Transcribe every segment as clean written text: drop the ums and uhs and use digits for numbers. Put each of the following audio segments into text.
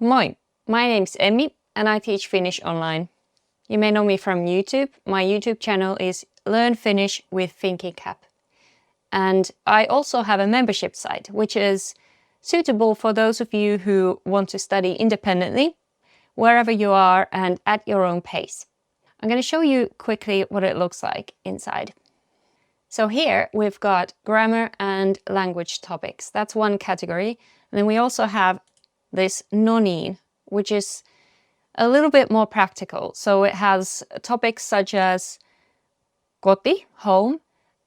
Moi! My name's Emmi and I teach Finnish online. You may know me from YouTube. My YouTube channel is Learn Finnish with Finking Cap. And I also have a membership site, which is suitable for those of you who want to study independently, wherever you are and at your own pace. I'm going to show you quickly what it looks like inside. So here we've got grammar and language topics. That's one category. And then we also have this no niin, which is a little bit more practical. So it has topics such as koti, home,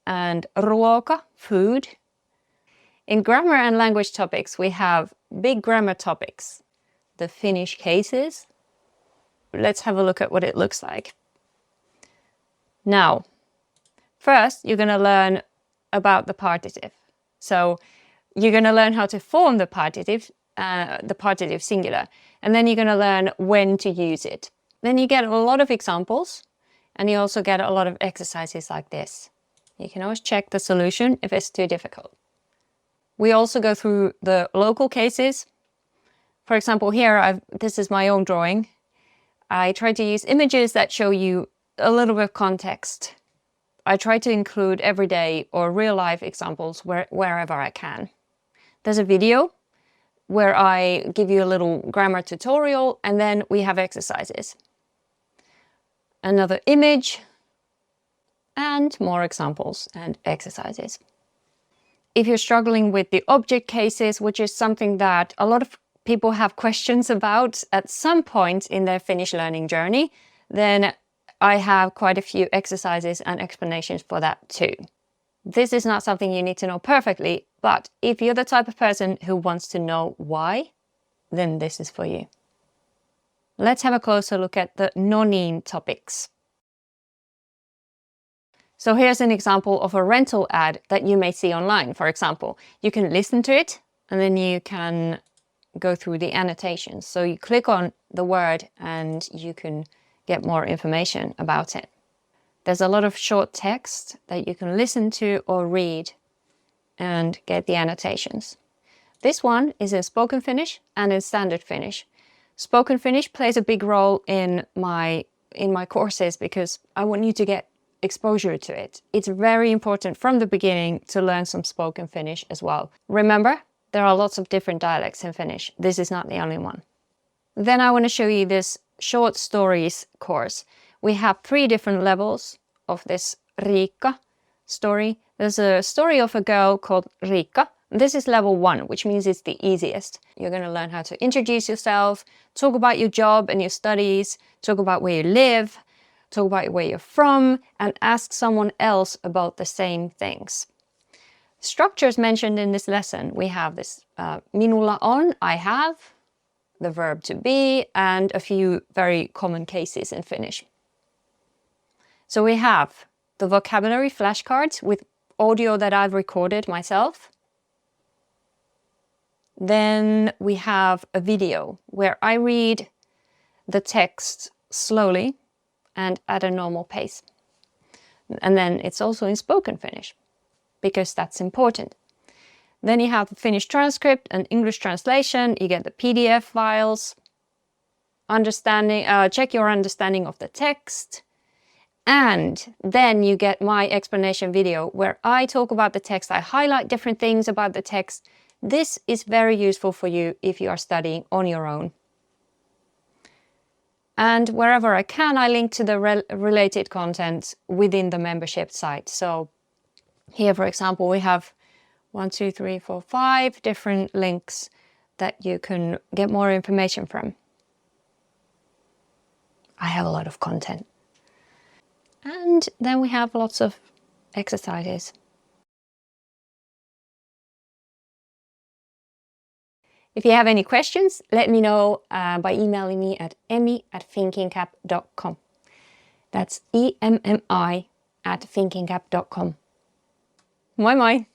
and ruoka, food. In grammar and language topics, we have big grammar topics, the Finnish cases. Let's have a look at what it looks like. Now, first, you're going to learn about the partitive. So you're going to learn how to form the partitive singular, and then you're going to learn when to use it. Then you get a lot of examples, and you also get a lot of exercises like this. You can always check the solution if it's too difficult. We also go through the local cases. For example, here, this is my own drawing. I try to use images that show you a little bit of context. I try to include everyday or real-life examples wherever I can. There's a video where I give you a little grammar tutorial, and then we have exercises. Another image, and more examples and exercises. If you're struggling with the object cases, which is something that a lot of people have questions about at some point in their Finnish learning journey, then I have quite a few exercises and explanations for that too. This is not something you need to know perfectly, but if you're the type of person who wants to know why, then this is for you. Let's have a closer look at the no niin topics. So here's an example of a rental ad that you may see online, for example. You can listen to it and then you can go through the annotations. So you click on the word and you can get more information about it. There's a lot of short text that you can listen to or read and get the annotations. This one is in spoken Finnish and in standard Finnish. Spoken Finnish plays a big role in my courses because I want you to get exposure to it. It's very important from the beginning to learn some spoken Finnish as well. Remember, there are lots of different dialects in Finnish. This is not the only one. Then I want to show you this short stories course. We have 3 different levels of this Riikka story. There's a story of a girl called Riikka. This is level 1, which means it's the easiest. You're going to learn how to introduce yourself, talk about your job and your studies, talk about where you live, talk about where you're from, and ask someone else about the same things. Structures mentioned in this lesson. We have this minulla on, I have, the verb to be, and a few very common cases in Finnish. So we have the vocabulary flashcards with audio that I've recorded myself. Then we have a video where I read the text slowly and at a normal pace. And then it's also in spoken Finnish, because that's important. Then you have the Finnish transcript and English translation. You get the PDF files, check your understanding of the text. And then you get my explanation video where I talk about the text. I highlight different things about the text. This is very useful for you if you are studying on your own. And wherever I can, I link to the related content within the membership site. So here, for example, we have 5 different links that you can get more information from. I have a lot of content. And then we have lots of exercises. If you have any questions, let me know by emailing me at emmi@finkingcap.com. That's EMMI@finkingcap.com. Moi moi!